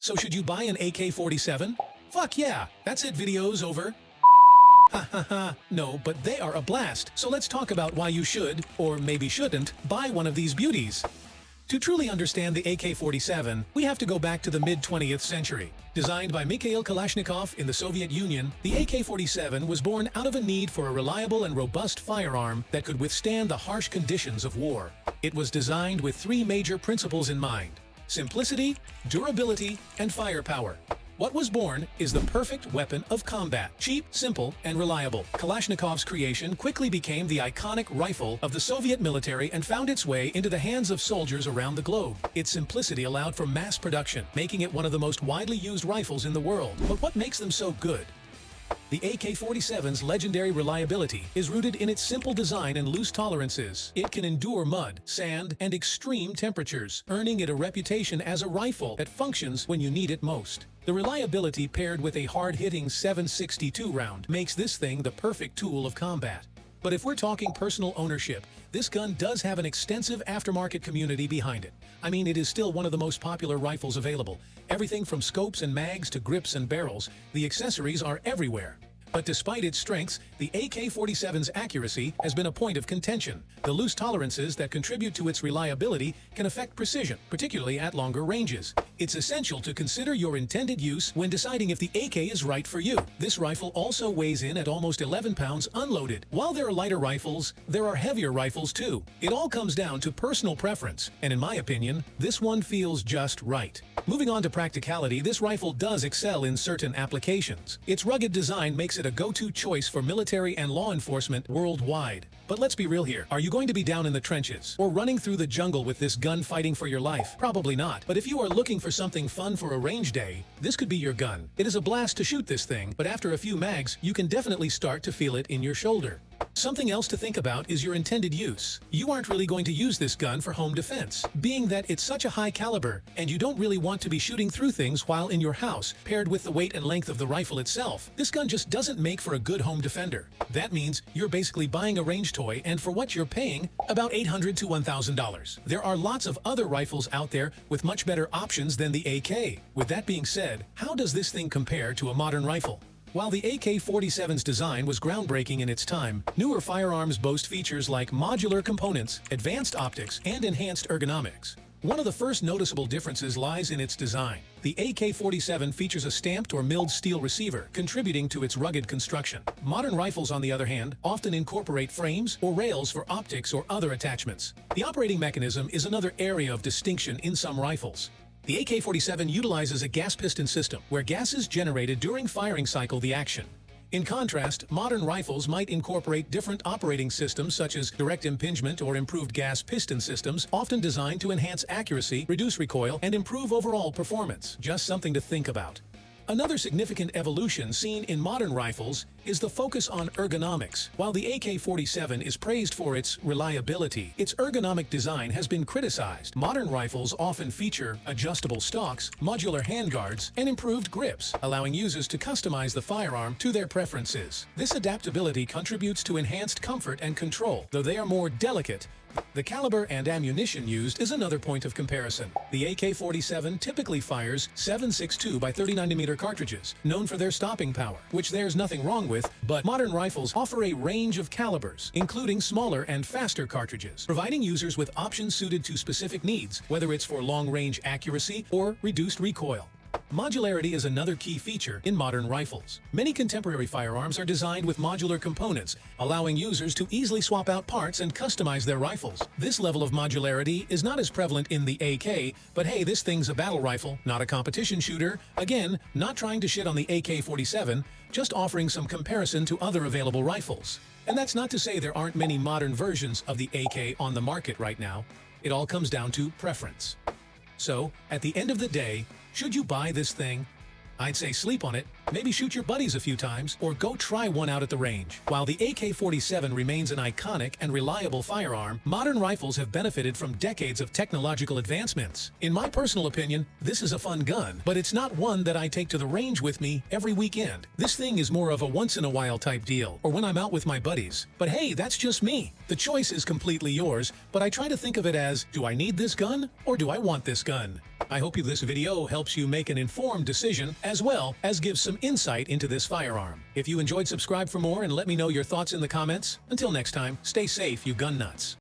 So should you buy an AK-47? Fuck yeah, that's it, videos over. Ha ha ha, no, but they are a blast, so let's talk about why you should, or maybe shouldn't, buy one of these beauties. To truly understand the AK-47, we have to go back to the mid-20th century. Designed by Mikhail Kalashnikov in the Soviet Union, the AK-47 was born out of a need for a reliable and robust firearm that could withstand the harsh conditions of war. It was designed with three major principles in mind: simplicity, durability, and firepower. What was born is the perfect weapon of combat. Cheap, simple, and reliable. Kalashnikov's creation quickly became the iconic rifle of the Soviet military and found its way into the hands of soldiers around the globe. Its simplicity allowed for mass production, making it one of the most widely used rifles in the world. But what makes them so good? The AK-47's legendary reliability is rooted in its simple design and loose tolerances. It can endure mud, sand, and extreme temperatures, earning it a reputation as a rifle that functions when you need it most. The reliability paired with a hard-hitting .762 round makes this thing the perfect tool of combat. But if we're talking personal ownership, this gun does have an extensive aftermarket community behind it. I mean, it is still one of the most popular rifles available. Everything from scopes and mags to grips and barrels, the accessories are everywhere. But despite its strengths, the AK-47's accuracy has been a point of contention. The loose tolerances that contribute to its reliability can affect precision, particularly at longer ranges. It's essential to consider your intended use when deciding if the AK is right for you. This rifle also weighs in at almost 11 pounds unloaded. While there are lighter rifles, there are heavier rifles too. It all comes down to personal preference, and in my opinion, this one feels just right. Moving on to practicality, this rifle does excel in certain applications. Its rugged design makes it a go-to choice for military and law enforcement worldwide. But let's be real here. Are you going to be down in the trenches or running through the jungle with this gun fighting for your life? Probably not. But if you are looking for something fun for a range day, this could be your gun. It is a blast to shoot this thing, but after a few mags, you can definitely start to feel it in your shoulder. Something else to think about is your intended use. You aren't really going to use this gun for home defense, being that it's such a high caliber, and you don't really want to be shooting through things while in your house. Paired with the weight and length of the rifle itself, this gun just doesn't make for a good home defender. That means you're basically buying a range toy, and for what you're paying, about $800 to $1,000. There are lots of other rifles out there with much better options than the AK. With that being said, how does this thing compare to a modern rifle? While the AK-47's design was groundbreaking in its time, newer firearms boast features like modular components, advanced optics, and enhanced ergonomics. One of the first noticeable differences lies in its design. The AK-47 features a stamped or milled steel receiver, contributing to its rugged construction. Modern rifles, on the other hand, often incorporate frames or rails for optics or other attachments. The operating mechanism is another area of distinction in some rifles. The AK-47 utilizes a gas piston system, where gas is generated during firing cycle the action. In contrast, modern rifles might incorporate different operating systems such as direct impingement or improved gas piston systems, often designed to enhance accuracy, reduce recoil, and improve overall performance. Just something to think about. Another significant evolution seen in modern rifles is the focus on ergonomics. While the AK-47 is praised for its reliability, its ergonomic design has been criticized. Modern rifles often feature adjustable stocks, modular handguards, and improved grips, allowing users to customize the firearm to their preferences. This adaptability contributes to enhanced comfort and control, though they are more delicate. The caliber and ammunition used is another point of comparison. The AK-47 typically fires .762 by 30mm cartridges, known for their stopping power, which there's nothing wrong with, but modern rifles offer a range of calibers, including smaller and faster cartridges, providing users with options suited to specific needs, whether it's for long-range accuracy or reduced recoil. Modularity is another key feature in modern rifles. Many contemporary firearms are designed with modular components, allowing users to easily swap out parts and customize their rifles. This level of modularity is not as prevalent in the AK, but hey, this thing's a battle rifle, not a competition shooter. Again, not trying to shit on the AK-47, just offering some comparison to other available rifles. And that's not to say there aren't many modern versions of the AK on the market right now. It all comes down to preference. So, at the end of the day, should you buy this thing? I'd say sleep on it. maybe shoot your buddies a few times, or go try one out at the range. While the AK-47 remains an iconic and reliable firearm, modern rifles have benefited from decades of technological advancements. In my personal opinion, this is a fun gun, but it's not one that I take to the range with me every weekend. This thing is more of a once-in-a-while type deal, or when I'm out with my buddies. But hey, that's just me. The choice is completely yours, but I try to think of it as, do I need this gun, or do I want this gun? I hope this video helps you make an informed decision, as well as give some insight into this firearm. If you enjoyed, subscribe for more and let me know your thoughts in the comments. Until next time, stay safe, you gun nuts.